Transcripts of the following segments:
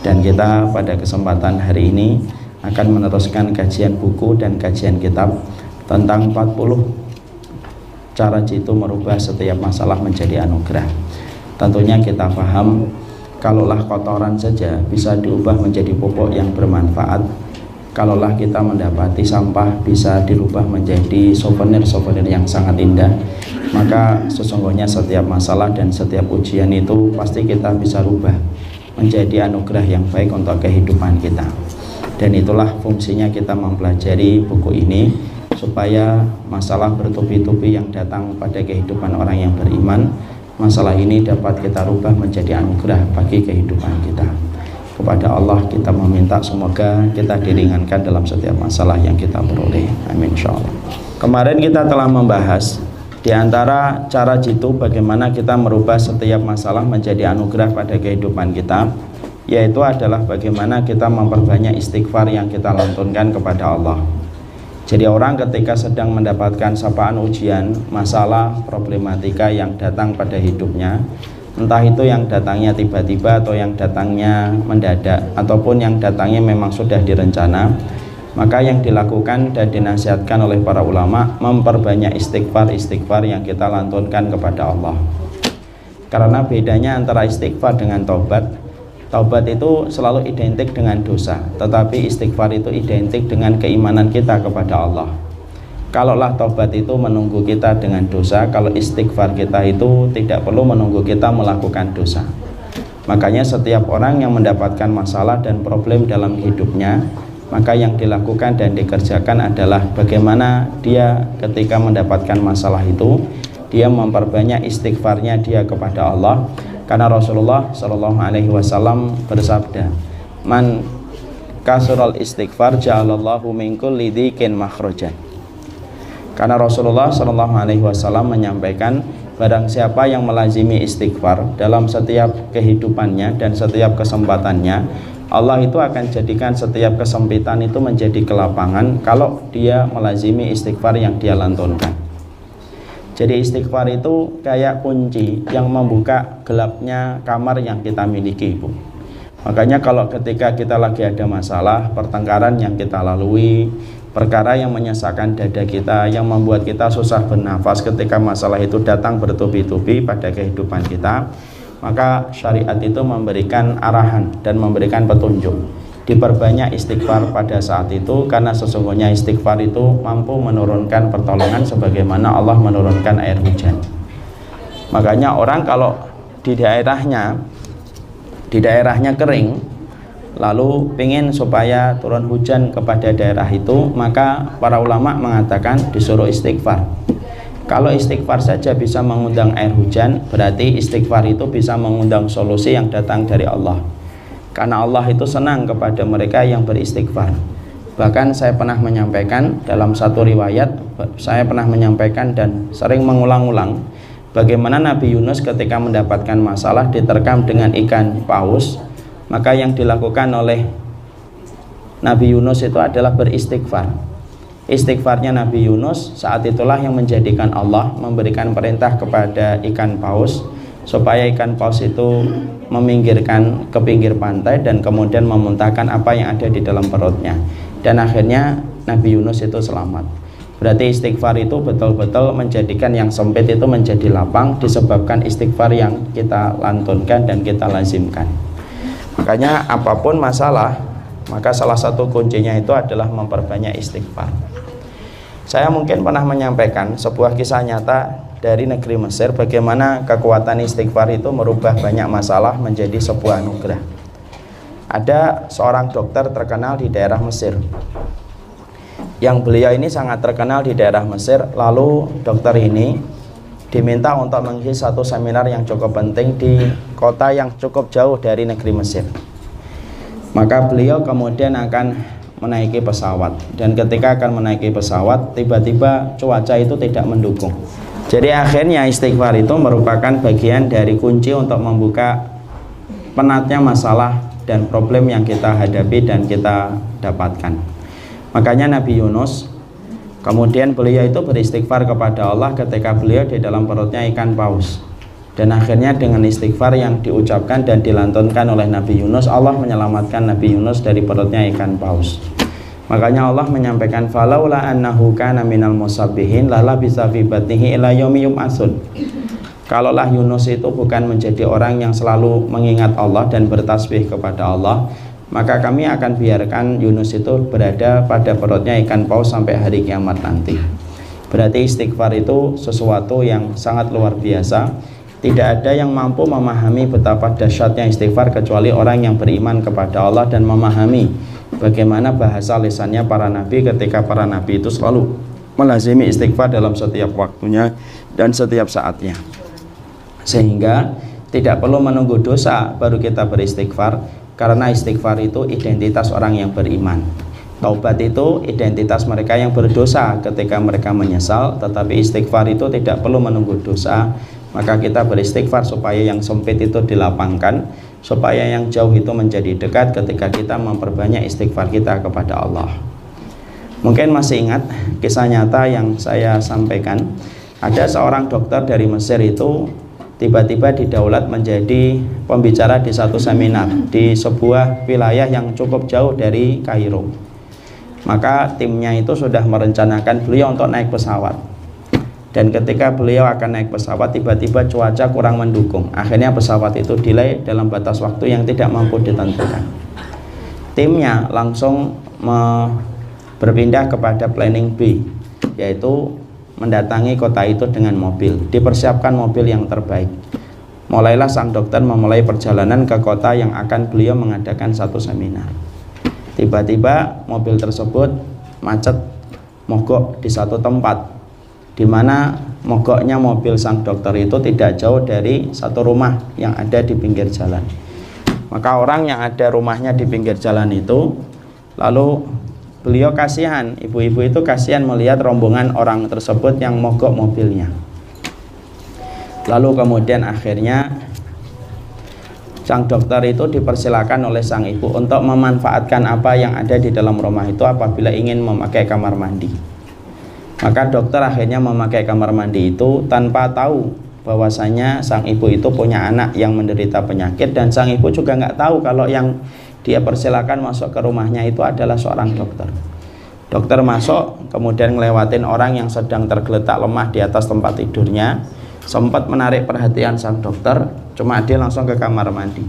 Dan kita pada kesempatan hari ini akan meneruskan kajian buku dan kajian kitab tentang 40 cara jitu merubah setiap masalah menjadi anugerah. Tentunya kita paham, kalaulah kotoran saja bisa diubah menjadi pupuk yang bermanfaat, kalaulah kita mendapati sampah bisa dirubah menjadi souvenir-souvenir yang sangat indah, maka sesungguhnya setiap masalah dan setiap ujian itu pasti kita bisa rubah menjadi anugerah yang baik untuk kehidupan kita. Dan itulah fungsinya kita mempelajari buku ini, supaya masalah bertubi-tubi yang datang pada kehidupan orang yang beriman, masalah ini dapat kita rubah menjadi anugerah bagi kehidupan kita. Kepada Allah kita meminta semoga kita diringankan dalam setiap masalah yang kita peroleh. Amin insyaallah. Kemarin kita telah membahas di antara cara jitu bagaimana kita merubah setiap masalah menjadi anugerah pada kehidupan kita, yaitu adalah bagaimana kita memperbanyak istighfar yang kita lantunkan kepada Allah. Jadi orang ketika sedang mendapatkan sapaan ujian, masalah, problematika yang datang pada hidupnya, entah itu yang datangnya tiba-tiba atau yang datangnya mendadak, ataupun yang datangnya memang sudah direncana, maka yang dilakukan dan dinasihatkan oleh para ulama memperbanyak istighfar yang kita lantunkan kepada Allah. Karena bedanya antara istighfar dengan taubat itu selalu identik dengan dosa, tetapi istighfar itu identik dengan keimanan kita kepada Allah. Kalaulah taubat itu menunggu kita dengan dosa, kalau istighfar kita itu tidak perlu menunggu kita melakukan dosa. Makanya setiap orang yang mendapatkan masalah dan problem dalam hidupnya, maka yang dilakukan dan dikerjakan adalah bagaimana dia ketika mendapatkan masalah itu, dia memperbanyak istighfarnya dia kepada Allah. Karena Rasulullah Shallallahu Alaihi Wasallam bersabda, "Man kasural istighfar ja'alallahu min kulli dzikin makhrajan." Karena Rasulullah Shallallahu Alaihi Wasallam menyampaikan, barang siapa yang melazimi istighfar dalam setiap kehidupannya dan setiap kesempatannya, Allah itu akan jadikan setiap kesempitan itu menjadi kelapangan kalau dia melazimi istighfar yang dia lantunkan. Jadi istighfar itu kayak kunci yang membuka gelapnya kamar yang kita miliki, Ibu. Makanya kalau ketika kita lagi ada masalah, pertengkaran yang kita lalui, perkara yang menyesakan dada kita, yang membuat kita susah bernafas ketika masalah itu datang bertubi-tubi pada kehidupan kita, maka syariat itu memberikan arahan dan memberikan petunjuk. Diperbanyak istighfar pada saat itu, karena sesungguhnya istighfar itu mampu menurunkan pertolongan sebagaimana Allah menurunkan air hujan. Makanya orang kalau di daerahnya kering, lalu ingin supaya turun hujan kepada daerah itu, maka para ulama mengatakan disuruh istighfar. Kalau istighfar saja bisa mengundang air hujan, berarti istighfar itu bisa mengundang solusi yang datang dari Allah. Karena Allah itu senang kepada mereka yang beristighfar. Bahkan saya pernah menyampaikan dalam satu riwayat, saya pernah menyampaikan dan sering mengulang-ulang bagaimana Nabi Yunus ketika mendapatkan masalah diterkam dengan ikan paus, maka yang dilakukan oleh Nabi Yunus itu adalah beristighfar. Istighfarnya Nabi Yunus saat itulah yang menjadikan Allah memberikan perintah kepada ikan paus supaya ikan paus itu meminggirkan ke pinggir pantai dan kemudian memuntahkan apa yang ada di dalam perutnya, dan akhirnya Nabi Yunus itu selamat. Berarti istighfar itu betul-betul menjadikan yang sempit itu menjadi lapang, disebabkan istighfar yang kita lantunkan dan kita lazimkan. Makanya apapun masalah, maka salah satu kuncinya itu adalah memperbanyak istighfar. Saya mungkin pernah menyampaikan sebuah kisah nyata dari negeri Mesir, bagaimana kekuatan istighfar itu merubah banyak masalah menjadi sebuah anugerah. Ada seorang dokter terkenal di daerah Mesir, yang beliau ini sangat terkenal di daerah Mesir. Lalu dokter ini diminta untuk mengisi satu seminar yang cukup penting di kota yang cukup jauh dari negeri Mesir. Maka beliau kemudian akan menaiki pesawat, dan ketika akan menaiki pesawat, tiba-tiba cuaca itu tidak mendukung. Jadi akhirnya istighfar itu merupakan bagian dari kunci untuk membuka penatnya masalah dan problem yang kita hadapi dan kita dapatkan. Makanya Nabi Yunus kemudian beliau itu beristighfar kepada Allah ketika beliau di dalam perutnya ikan paus. Dan akhirnya dengan istighfar yang diucapkan dan dilantunkan oleh Nabi Yunus, Allah menyelamatkan Nabi Yunus dari perutnya ikan paus. Makanya Allah menyampaikan falaula annahu kana minal musabbihin la labisa fi batnihi ila yaumi yub'atsun. Kalaulah Yunus itu bukan menjadi orang yang selalu mengingat Allah dan bertasbih kepada Allah, maka kami akan biarkan Yunus itu berada pada perutnya ikan paus sampai hari kiamat nanti. Berarti istighfar itu sesuatu yang sangat luar biasa. Tidak ada yang mampu memahami betapa dahsyatnya istighfar kecuali orang yang beriman kepada Allah dan memahami bagaimana bahasa lisannya para nabi ketika para nabi itu selalu melazimi istighfar dalam setiap waktunya dan setiap saatnya. Sehingga tidak perlu menunggu dosa baru kita beristighfar, karena istighfar itu identitas orang yang beriman. Taubat itu identitas mereka yang berdosa ketika mereka menyesal, tetapi istighfar itu tidak perlu menunggu dosa. Maka kita beristighfar supaya yang sempit itu dilapangkan, supaya yang jauh itu menjadi dekat ketika kita memperbanyak istighfar kita kepada Allah. Mungkin masih ingat kisah nyata yang saya sampaikan. Ada seorang dokter dari Mesir itu tiba-tiba didaulat menjadi pembicara di satu seminar di sebuah wilayah yang cukup jauh dari Kairo. Maka timnya itu sudah merencanakan beliau untuk naik pesawat. Dan ketika beliau akan naik pesawat, tiba-tiba cuaca kurang mendukung. Akhirnya pesawat itu delay dalam batas waktu yang tidak mampu ditentukan. Timnya langsung berpindah kepada planning B, yaitu mendatangi kota itu dengan mobil. Dipersiapkan mobil yang terbaik. Mulailah sang dokter memulai perjalanan ke kota yang akan beliau mengadakan satu seminar. Tiba-tiba mobil tersebut macet, mogok di satu tempat, di mana mogoknya mobil sang dokter itu tidak jauh dari satu rumah yang ada di pinggir jalan. Maka orang yang ada rumahnya di pinggir jalan itu, lalu beliau kasihan, ibu-ibu itu kasihan melihat rombongan orang tersebut yang mogok mobilnya. Lalu kemudian akhirnya sang dokter itu dipersilakan oleh sang ibu untuk memanfaatkan apa yang ada di dalam rumah itu apabila ingin memakai kamar mandi. Maka dokter akhirnya memakai kamar mandi itu tanpa tahu bahwasanya sang ibu itu punya anak yang menderita penyakit, dan sang ibu juga nggak tahu kalau yang dia persilakan masuk ke rumahnya itu adalah seorang dokter. Dokter masuk, kemudian ngelewatin orang yang sedang tergeletak lemah di atas tempat tidurnya, sempat menarik perhatian sang dokter, cuma dia langsung ke kamar mandi.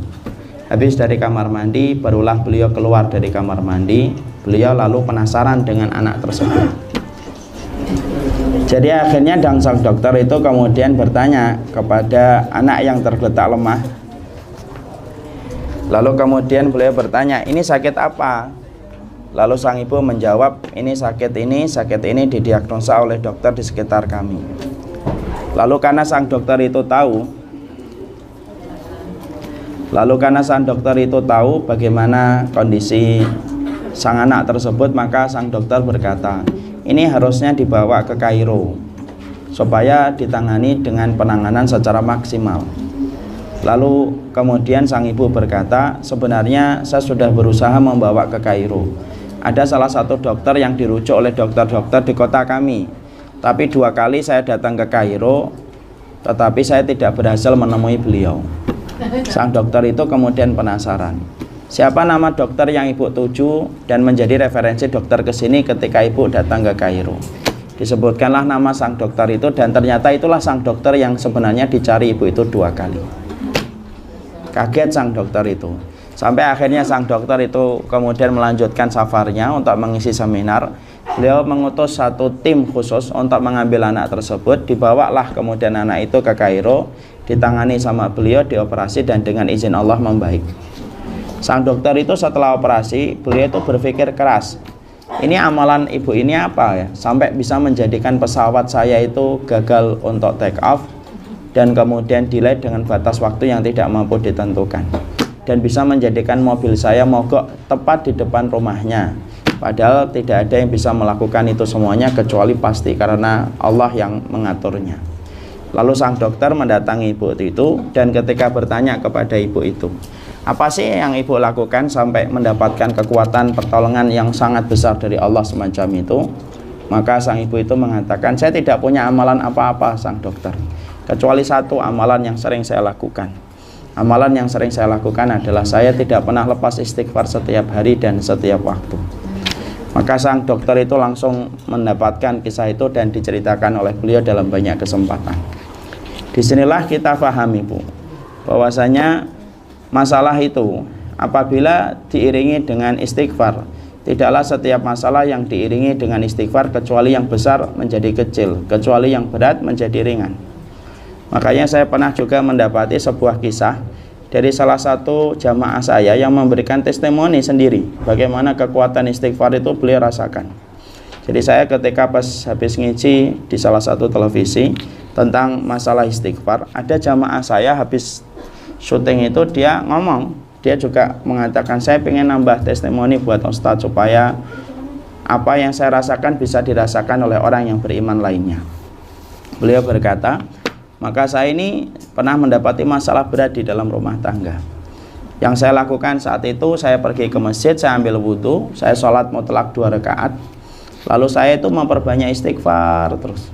Habis dari kamar mandi, barulah beliau keluar dari kamar mandi. Beliau lalu penasaran dengan anak tersebut. Jadi akhirnya sang dokter itu kemudian bertanya kepada anak yang tergeletak lemah. Lalu kemudian beliau bertanya, ini sakit apa? Lalu sang ibu menjawab, ini sakit ini didiagnosa oleh dokter di sekitar kami. Lalu karena sang dokter itu tahu bagaimana kondisi sang anak tersebut, maka sang dokter berkata, ini harusnya dibawa ke Kairo supaya ditangani dengan penanganan secara maksimal. Lalu kemudian sang ibu berkata, sebenarnya saya sudah berusaha membawa ke Kairo. Ada salah satu dokter yang dirujuk oleh dokter-dokter di kota kami, tapi 2 kali saya datang ke Kairo, tetapi saya tidak berhasil menemui beliau. Sang dokter itu kemudian penasaran, siapa nama dokter yang ibu tuju dan menjadi referensi dokter ke sini ketika ibu datang ke Kairo. Disebutkanlah nama sang dokter itu, dan ternyata itulah sang dokter yang sebenarnya dicari ibu itu 2 kali. Kaget sang dokter itu, sampai akhirnya sang dokter itu kemudian melanjutkan safarnya untuk mengisi seminar. Beliau mengutus satu tim khusus untuk mengambil anak tersebut. Dibawalah kemudian anak itu ke Kairo, ditangani sama beliau, dioperasi, dan dengan izin Allah membaik. Sang dokter itu setelah operasi, beliau itu berpikir keras, ini amalan ibu ini apa ya, sampai bisa menjadikan pesawat saya itu gagal untuk take off, dan kemudian delay dengan batas waktu yang tidak mampu ditentukan, dan bisa menjadikan mobil saya mogok tepat di depan rumahnya, padahal tidak ada yang bisa melakukan itu semuanya kecuali pasti karena Allah yang mengaturnya. Lalu sang dokter mendatangi ibu itu, dan ketika bertanya kepada ibu itu, apa sih yang ibu lakukan sampai mendapatkan kekuatan pertolongan yang sangat besar dari Allah semacam itu? Maka sang ibu itu mengatakan, saya tidak punya amalan apa-apa sang dokter. kecuali satu amalan yang sering saya lakukan. Amalan yang sering saya lakukan adalah saya tidak pernah lepas istighfar setiap hari dan setiap waktu. Maka sang dokter itu langsung mendapatkan kisah itu dan diceritakan oleh beliau dalam banyak kesempatan. Disinilah kita pahami, Bu, bahwasanya masalah itu apabila diiringi dengan istighfar, tidaklah setiap masalah yang diiringi dengan istighfar kecuali yang besar menjadi kecil, kecuali yang berat menjadi ringan. Makanya saya pernah juga mendapati sebuah kisah dari salah satu jamaah saya yang memberikan testimoni sendiri bagaimana kekuatan istighfar itu beliau rasakan. Jadi saya ketika pas habis ngisi di salah satu televisi tentang masalah istighfar, ada jamaah saya habis syuting itu dia ngomong, dia juga mengatakan saya pengen nambah testimoni buat Ustadz supaya apa yang saya rasakan bisa dirasakan oleh orang yang beriman lainnya. Beliau berkata, maka saya ini pernah mendapati masalah berat di dalam rumah tangga. Yang saya lakukan saat itu, saya pergi ke masjid, saya ambil wudhu, saya sholat mutlak 2 rakaat. Lalu saya itu memperbanyak istighfar terus.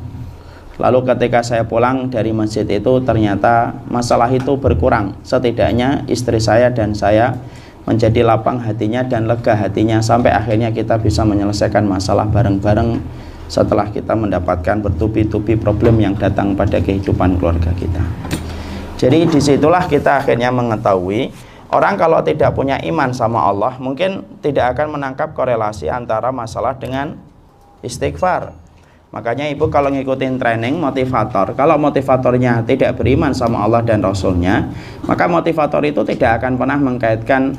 Lalu ketika saya pulang dari masjid itu, ternyata masalah itu berkurang. Setidaknya istri saya dan saya menjadi lapang hatinya dan lega hatinya, sampai akhirnya kita bisa menyelesaikan masalah bareng-bareng setelah kita mendapatkan bertubi-tubi problem yang datang pada kehidupan keluarga kita. Jadi disitulah kita akhirnya mengetahui orang kalau tidak punya iman sama Allah mungkin tidak akan menangkap korelasi antara masalah dengan istighfar. Makanya ibu kalau ngikutin training motivator, kalau motivatornya tidak beriman sama Allah dan Rasulnya, maka motivator itu tidak akan pernah mengkaitkan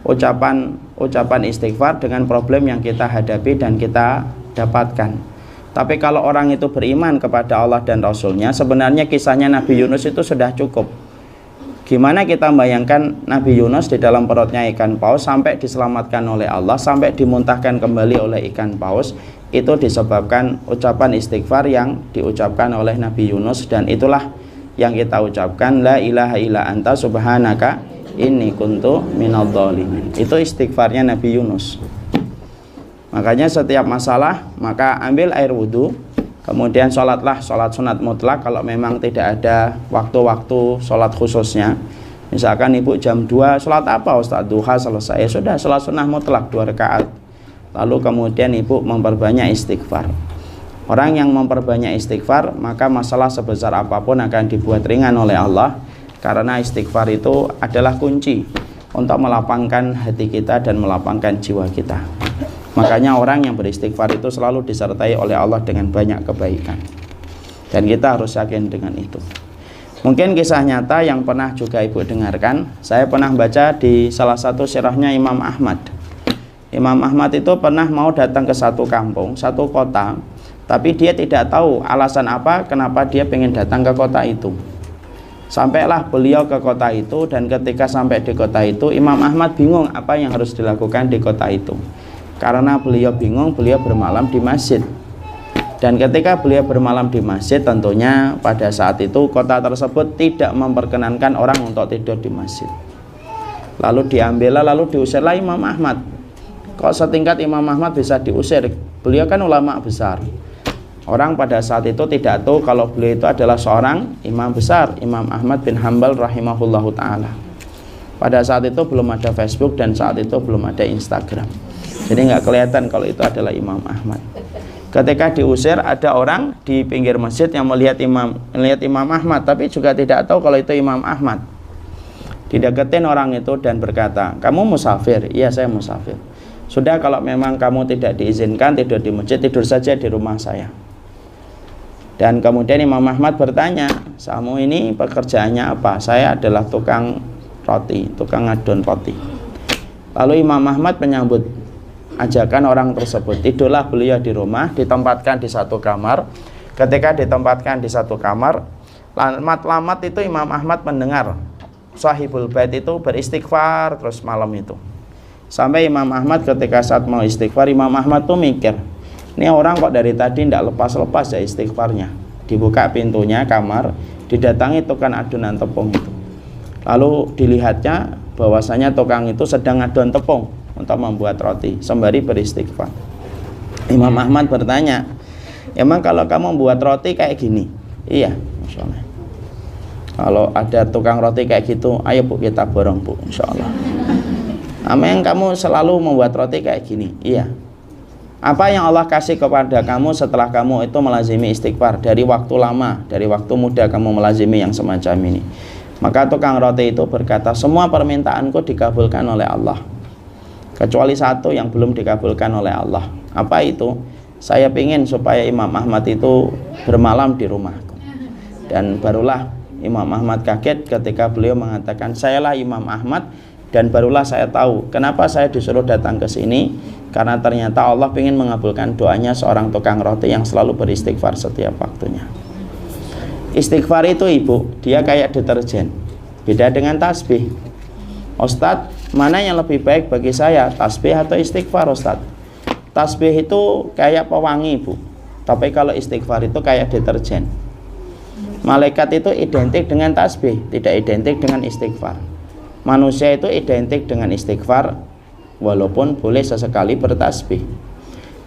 ucapan istighfar dengan problem yang kita hadapi dan kita dapatkan. Tapi kalau orang itu beriman kepada Allah dan Rasulnya, sebenarnya kisahnya Nabi Yunus itu sudah cukup. Gimana kita membayangkan Nabi Yunus di dalam perutnya ikan paus sampai diselamatkan oleh Allah, sampai dimuntahkan kembali oleh ikan paus, itu disebabkan ucapan istighfar yang diucapkan oleh Nabi Yunus, dan itulah yang kita ucapkan, la ilaha illa anta subhanaka inni kuntu minadh dhalimin. Itu istighfarnya Nabi Yunus. Makanya setiap masalah maka ambil air wudhu, kemudian sholatlah sholat sunat mutlak kalau memang tidak ada waktu-waktu sholat khususnya. Misalkan ibu jam 2 sholat apa Ustaz? Duha selesai, ya sudah sholat sunat mutlak 2 rakaat. Lalu kemudian ibu memperbanyak istighfar. Orang yang memperbanyak istighfar, maka masalah sebesar apapun akan dibuat ringan oleh Allah, karena istighfar itu adalah kunci untuk melapangkan hati kita dan melapangkan jiwa kita. Makanya orang yang beristighfar itu selalu disertai oleh Allah dengan banyak kebaikan, dan kita harus yakin dengan itu. Mungkin kisah nyata yang pernah juga ibu dengarkan, saya pernah baca di salah satu sirahnya Imam Ahmad. Imam Ahmad itu pernah mau datang ke satu kampung, satu kota, tapi dia tidak tahu alasan apa kenapa dia pengen datang ke kota itu. Sampailah beliau ke kota itu, dan ketika sampai di kota itu, Imam Ahmad bingung apa yang harus dilakukan di kota itu. Karena beliau bingung, beliau bermalam di masjid. Dan ketika beliau bermalam di masjid, tentunya pada saat itu kota tersebut tidak memperkenankan orang untuk tidur di masjid. Lalu diambillah, lalu diusirlah Imam Ahmad. Kok setingkat Imam Ahmad bisa diusir? Beliau kan ulama besar. Orang pada saat itu tidak tahu kalau beliau itu adalah seorang imam besar, Imam Ahmad bin Hanbal rahimahullahu ta'ala. Pada saat itu belum ada Facebook, dan saat itu belum ada Instagram. Jadi nggak kelihatan kalau itu adalah Imam Ahmad. Ketika diusir, ada orang di pinggir masjid yang melihat Imam Ahmad, tapi juga tidak tahu kalau itu Imam Ahmad. Dideketin orang itu dan berkata, kamu musafir? Iya, saya musafir. Sudah, kalau memang kamu tidak diizinkan tidur di masjid, tidur saja di rumah saya. Dan kemudian Imam Ahmad bertanya, kamu ini pekerjaannya apa? Saya adalah tukang roti, tukang ngadon roti. Lalu Imam Ahmad menyambut ajakan orang tersebut. Tidurlah beliau di rumah, ditempatkan di satu kamar. Ketika ditempatkan di satu kamar, lamat itu Imam Ahmad mendengar Sahibul Bait itu beristighfar terus malam itu. Sampai Imam Ahmad ketika saat mau istighfar, Imam Ahmad tuh mikir, ini orang kok dari tadi tidak lepas-lepas ya istighfarnya. Dibuka pintunya kamar, didatangi tukang adonan tepung itu. Lalu dilihatnya bahwasanya tukang itu sedang adon tepung untuk membuat roti sembari beristighfar. Imam Ahmad bertanya, emang kalau kamu membuat roti kayak gini? Iya, maksudnya. Kalau ada tukang roti kayak gitu, ayo Bu kita borong Bu, insya Allah. Amin, kamu selalu membuat roti kayak gini. Iya. Apa yang Allah kasih kepada kamu setelah kamu itu melazimi istighfar dari waktu lama, dari waktu muda kamu melazimi yang semacam ini. Maka tukang roti itu berkata, semua permintaanku dikabulkan oleh Allah, kecuali satu yang belum dikabulkan oleh Allah. Apa itu? Saya ingin supaya Imam Ahmad itu bermalam di rumahku. Dan barulah Imam Ahmad kaget ketika beliau mengatakan, sayalah Imam Ahmad. Dan barulah saya tahu kenapa saya disuruh datang ke sini, karena ternyata Allah ingin mengabulkan doanya seorang tukang roti yang selalu beristighfar setiap waktunya. Istighfar itu Ibu, dia kayak deterjen, beda dengan tasbih. Ustadz, mana yang lebih baik bagi saya, tasbih atau istighfar Ustadz? Tasbih itu kayak pewangi Ibu, tapi kalau istighfar itu kayak deterjen. Malaikat itu identik dengan tasbih, tidak identik dengan istighfar. Manusia itu identik dengan istighfar, walaupun boleh sesekali bertasbih.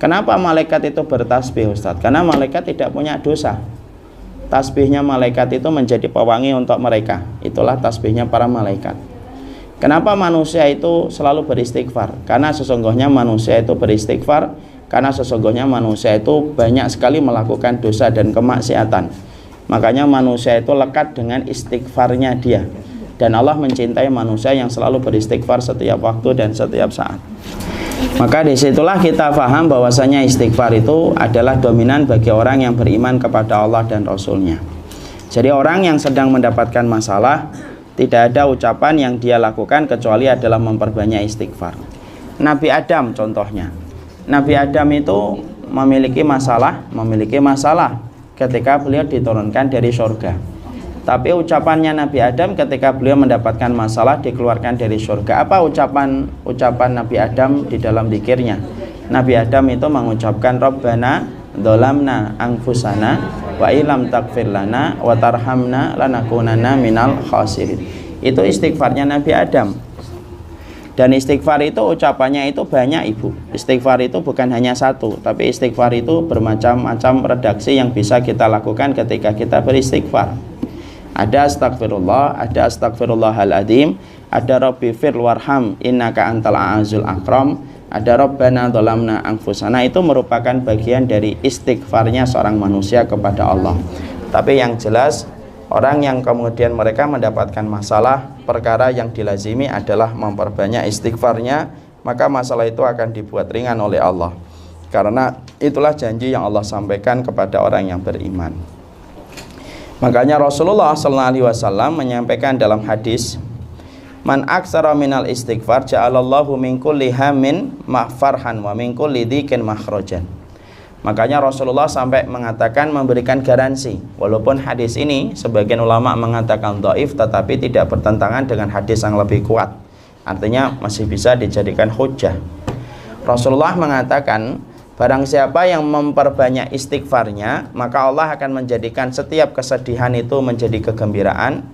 Kenapa malaikat itu bertasbih Ustadz? Karena malaikat tidak punya dosa. Tasbihnya malaikat itu menjadi pewangi untuk mereka. Itulah tasbihnya para malaikat. Kenapa manusia itu selalu beristighfar? Karena sesungguhnya manusia itu beristighfar, karena sesungguhnya manusia itu banyak sekali melakukan dosa dan kemaksiatan. Makanya manusia itu lekat dengan istighfarnya dia. Dan Allah mencintai manusia yang selalu beristighfar setiap waktu dan setiap saat. Maka disitulah kita paham bahwasanya istighfar itu adalah dominan bagi orang yang beriman kepada Allah dan Rasulnya. Jadi orang yang sedang mendapatkan masalah, tidak ada ucapan yang dia lakukan kecuali adalah memperbanyak istighfar. Nabi Adam contohnya. Nabi Adam itu memiliki masalah ketika beliau diturunkan dari surga. Tapi ucapannya Nabi Adam ketika beliau mendapatkan masalah dikeluarkan dari surga. Apa ucapan Nabi Adam di dalam zikirnya? Nabi Adam itu mengucapkan Rabbana dzalamna anfusana wa illam taghfir lana wa tarhamna lanakunanna minal khasirin. Itu istighfarnya Nabi Adam. Dan istighfar itu ucapannya itu banyak Ibu. Istighfar itu bukan hanya satu, tapi istighfar itu bermacam-macam redaksi yang bisa kita lakukan ketika kita beristighfar. Ada astagfirullah, ada astagfirullahaladzim, ada rabbi fir warham innaka antal a'azul akram, ada rabbana dzalamna anfusana. Itu merupakan bagian dari istighfarnya seorang manusia kepada Allah. Tapi yang jelas, orang yang kemudian mereka mendapatkan masalah, perkara yang dilazimi adalah memperbanyak istighfarnya, maka masalah itu akan dibuat ringan oleh Allah. Karena itulah janji yang Allah sampaikan kepada orang yang beriman. Makanya Rasulullah SAW menyampaikan dalam hadis, man aksara minal istighfar ja'alallahu min kulli hammin mahfarhan wa min kulli dhikin makhrajan. Makanya Rasulullah sampai mengatakan, memberikan garansi, walaupun hadis ini sebagian ulama mengatakan dhaif, tetapi tidak bertentangan dengan hadis yang lebih kuat, artinya masih bisa dijadikan hujjah. Rasulullah mengatakan, barang siapa yang memperbanyak istighfarnya, maka Allah akan menjadikan setiap kesedihan itu menjadi kegembiraan,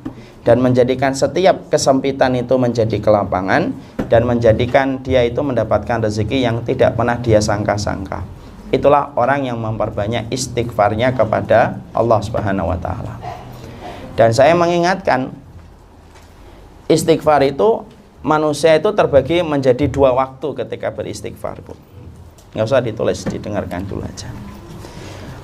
dan menjadikan setiap kesempitan itu menjadi kelapangan, dan menjadikan dia itu mendapatkan rezeki yang tidak pernah dia sangka-sangka. Itulah orang yang memperbanyak istighfarnya kepada Allah Subhanahu wa Ta'ala. Dan saya mengingatkan, istighfar itu, manusia itu terbagi menjadi dua waktu ketika beristighfar, Bu. Nggak usah ditulis, didengarkan dulu aja.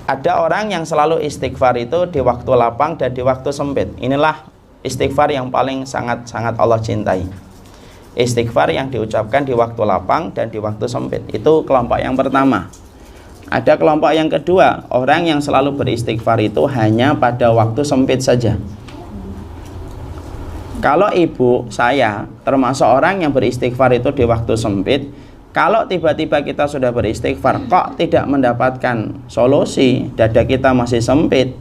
Ada orang yang selalu istighfar itu di waktu lapang dan di waktu sempit. Inilah istighfar yang paling sangat-sangat Allah cintai. Istighfar yang diucapkan di waktu lapang dan di waktu sempit. Itu kelompok yang pertama. Ada kelompok yang kedua, orang yang selalu beristighfar itu hanya pada waktu sempit saja. Kalau ibu saya termasuk orang yang beristighfar itu di waktu sempit, kalau tiba-tiba kita sudah beristighfar kok tidak mendapatkan solusi, dada kita masih sempit,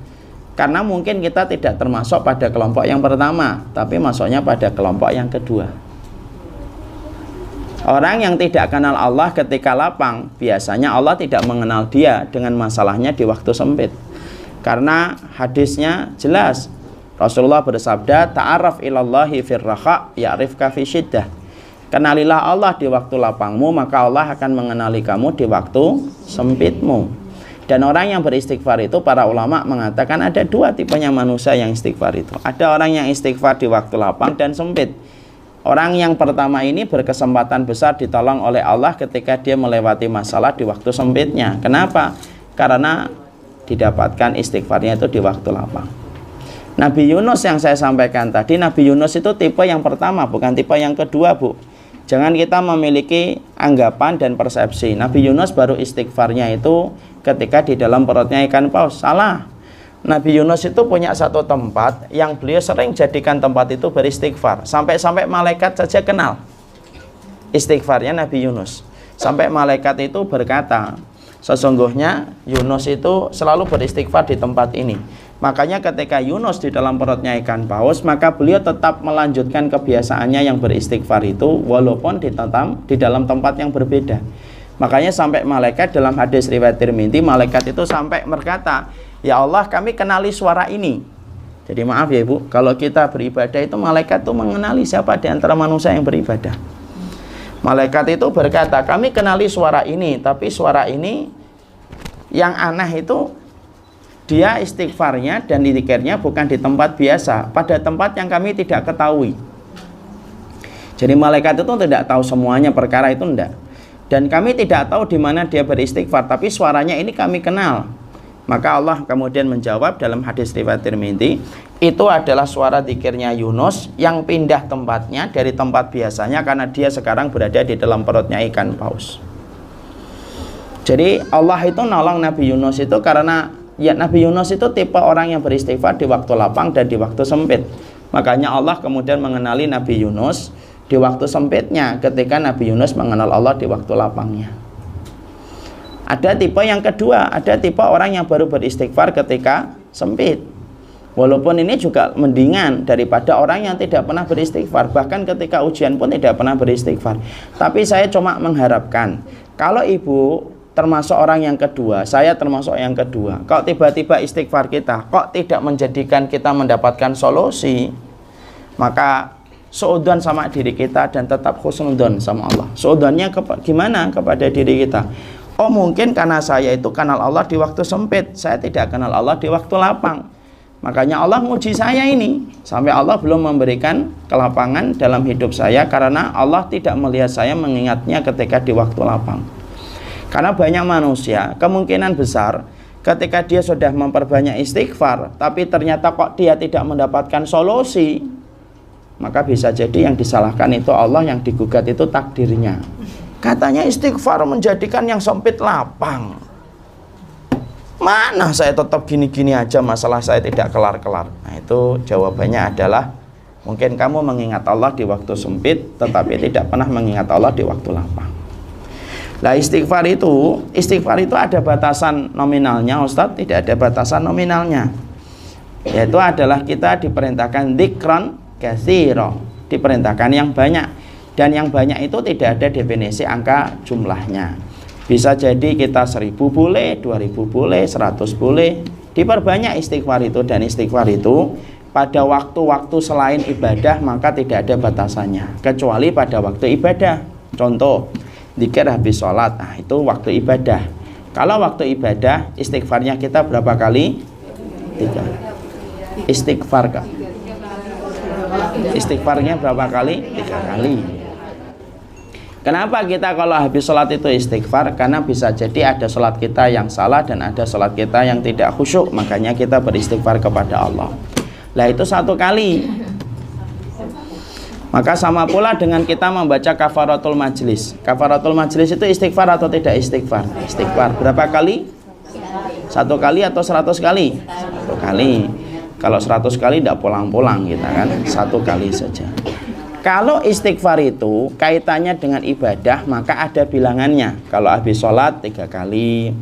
karena mungkin kita tidak termasuk pada kelompok yang pertama, tapi masuknya pada kelompok yang kedua. Orang yang tidak kenal Allah ketika lapang, biasanya Allah tidak mengenal dia dengan masalahnya di waktu sempit. Karena hadisnya jelas, Rasulullah bersabda, ta'arraf ilallahi firraha ya'rifka fi syiddah. Kenalilah Allah di waktu lapangmu, maka Allah akan mengenali kamu di waktu sempitmu. Dan orang yang beristighfar itu, para ulama mengatakan ada dua tipenya manusia yang istighfar itu. Ada orang yang istighfar di waktu lapang dan sempit. Orang yang pertama ini berkesempatan besar ditolong oleh Allah ketika dia melewati masalah di waktu sempitnya. Kenapa? Karena didapatkan istighfarnya itu di waktu lapang. Nabi Yunus yang saya sampaikan tadi, Nabi Yunus itu tipe yang pertama, bukan tipe yang kedua, Bu. Jangan kita memiliki anggapan dan persepsi Nabi Yunus baru istighfarnya itu ketika di dalam perutnya ikan paus. Salah. Nabi Yunus itu punya satu tempat yang beliau sering jadikan tempat itu beristighfar. Sampai-sampai malaikat saja kenal istighfarnya Nabi Yunus. Sampai malaikat itu berkata, sesungguhnya Yunus itu selalu beristighfar di tempat ini. Makanya ketika Yunus di dalam perutnya ikan paus, maka beliau tetap melanjutkan kebiasaannya yang beristighfar itu walaupun di dalam tempat yang berbeda. Makanya sampai malaikat dalam hadis riwayat Tirmidzi, malaikat itu sampai berkata, "Ya Allah, kami kenali suara ini." Jadi maaf ya Ibu, kalau kita beribadah itu malaikat itu mengenali siapa di antara manusia yang beribadah. Malaikat itu berkata, "Kami kenali suara ini, tapi suara ini yang aneh itu dia istighfarnya dan zikirnya bukan di tempat biasa, pada tempat yang kami tidak ketahui." Jadi malaikat itu tidak tahu semuanya perkara itu, enggak. Dan kami tidak tahu di mana dia beristighfar, tapi suaranya ini kami kenal. Maka Allah kemudian menjawab dalam hadis riwayat Tirmidzi, itu adalah suara zikirnya Yunus yang pindah tempatnya dari tempat biasanya karena dia sekarang berada di dalam perutnya ikan paus. Jadi Allah itu nolong Nabi Yunus itu karena ya Nabi Yunus itu tipe orang yang beristighfar di waktu lapang dan di waktu sempit. Makanya Allah kemudian mengenali Nabi Yunus di waktu sempitnya ketika Nabi Yunus mengenal Allah di waktu lapangnya. Ada tipe yang kedua, ada tipe orang yang baru beristighfar ketika sempit. Walaupun ini juga mendingan daripada orang yang tidak pernah beristighfar, bahkan ketika ujian pun tidak pernah beristighfar. Tapi saya cuma mengharapkan kalau Ibu termasuk orang yang kedua, saya termasuk yang kedua, kok tiba-tiba istighfar kita kok tidak menjadikan kita mendapatkan solusi, maka suudzon sama diri kita dan tetap husnudzon sama Allah. Suudzonnya gimana kepada diri kita? Oh, mungkin karena saya itu kenal Allah di waktu sempit, saya tidak kenal Allah di waktu lapang. Makanya Allah nguji saya ini sampai Allah belum memberikan kelapangan dalam hidup saya karena Allah tidak melihat saya mengingatnya ketika di waktu lapang. Karena banyak manusia kemungkinan besar ketika dia sudah memperbanyak istighfar tapi ternyata kok dia tidak mendapatkan solusi, maka bisa jadi yang disalahkan itu Allah, yang digugat itu takdirnya. Katanya istighfar menjadikan yang sempit lapang. Mana saya tetap gini-gini aja, masalah saya tidak kelar-kelar. Nah, itu jawabannya adalah mungkin kamu mengingat Allah di waktu sempit tetapi tidak pernah mengingat Allah di waktu lapang. Nah, istighfar itu ada batasan nominalnya, Ustadz. Tidak ada batasan nominalnya. Yaitu adalah kita diperintahkan dzikran katsira, diperintahkan yang banyak. Dan yang banyak itu tidak ada definisi angka jumlahnya. Bisa jadi kita 1000 boleh, 2000 boleh, 100 boleh. Diperbanyak istighfar itu, dan istighfar itu pada waktu-waktu selain ibadah maka tidak ada batasannya, kecuali pada waktu ibadah. Contoh, zikir habis sholat, nah itu waktu ibadah. Kalau waktu ibadah istighfarnya kita berapa kali? 3. Istighfar Kak. Istighfarnya berapa kali? 3 kali. Kenapa kita kalau habis sholat itu istighfar? Karena bisa jadi ada sholat kita yang salah dan ada sholat kita yang tidak khusyuk, makanya kita beristighfar kepada Allah. Lah itu 1 kali. Maka sama pula dengan kita membaca kafaratul majlis. Kafaratul majlis itu istighfar atau tidak istighfar? Istighfar. Berapa kali? 1 kali atau 100 kali? 1 kali. Kalau 100 kali tidak pulang-pulang kita kan, 1 kali saja. Kalau istighfar itu kaitannya dengan ibadah, maka ada bilangannya. Kalau habis sholat 3 kali,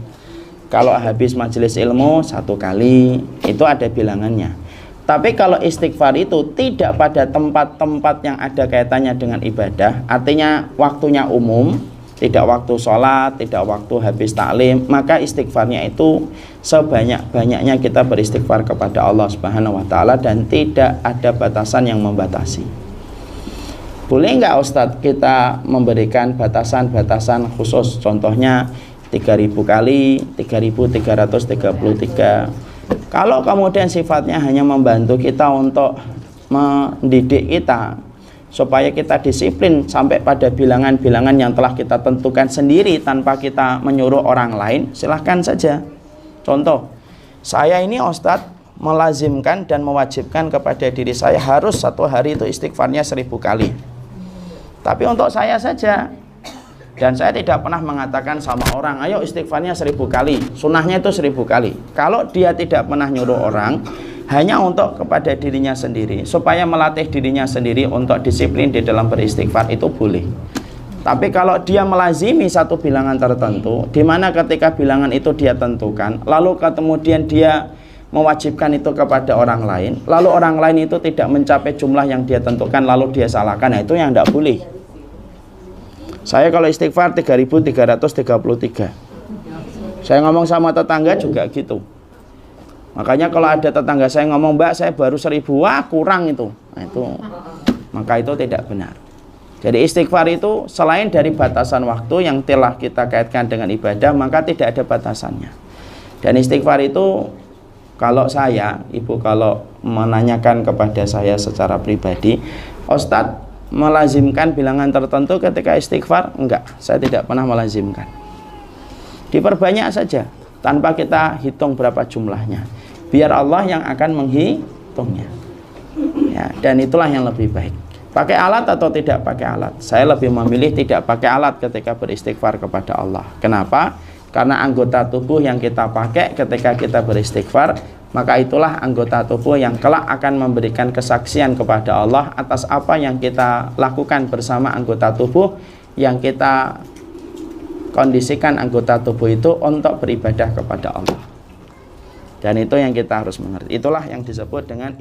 kalau habis majelis ilmu 1 kali, itu ada bilangannya. Tapi kalau istighfar itu tidak pada tempat-tempat yang ada kaitannya dengan ibadah, artinya waktunya umum, tidak waktu sholat, tidak waktu habis taklim, maka istighfarnya itu sebanyak-banyaknya kita beristighfar kepada Allah Subhanahu wa Ta'ala dan tidak ada batasan yang membatasi. Boleh nggak Ustadz kita memberikan batasan-batasan khusus? Contohnya 3000 kali 3333. Kalau kemudian sifatnya hanya membantu kita untuk mendidik kita supaya kita disiplin sampai pada bilangan-bilangan yang telah kita tentukan sendiri tanpa kita menyuruh orang lain, silahkan saja. Contoh, saya ini Ustadz melazimkan dan mewajibkan kepada diri saya harus satu hari itu istighfarnya 1000 kali. Tapi untuk saya saja. Dan saya tidak pernah mengatakan sama orang, ayo istighfarnya 1000 kali. Sunnahnya itu 1000 kali. Kalau dia tidak pernah nyuruh orang, hanya untuk kepada dirinya sendiri, supaya melatih dirinya sendiri untuk disiplin di dalam beristighfar, itu boleh. Tapi kalau dia melazimi satu bilangan tertentu, di mana ketika bilangan itu dia tentukan, lalu kemudian dia mewajibkan itu kepada orang lain, lalu orang lain itu tidak mencapai jumlah yang dia tentukan, lalu dia salahkan, nah itu yang tidak boleh. Saya kalau istighfar 3333. Saya ngomong sama tetangga juga gitu. Makanya kalau ada tetangga saya ngomong, Mbak saya baru 1000, wah kurang itu. Nah, itu maka itu tidak benar. Jadi istighfar itu selain dari batasan waktu yang telah kita kaitkan dengan ibadah, maka tidak ada batasannya. Dan istighfar itu kalau saya, Ibu kalau menanyakan kepada saya secara pribadi, Ustadz melazimkan bilangan tertentu ketika istighfar? Enggak, saya tidak pernah melazimkan. Diperbanyak saja tanpa kita hitung berapa jumlahnya, biar Allah yang akan menghitungnya ya, dan itulah yang lebih baik. Pakai alat atau tidak pakai alat, saya lebih memilih tidak pakai alat ketika beristighfar kepada Allah. Kenapa? Karena anggota tubuh yang kita pakai ketika kita beristighfar, maka itulah anggota tubuh yang kelak akan memberikan kesaksian kepada Allah atas apa yang kita lakukan bersama anggota tubuh yang kita kondisikan anggota tubuh itu untuk beribadah kepada Allah. Dan itu yang kita harus mengerti. Itulah yang disebut dengan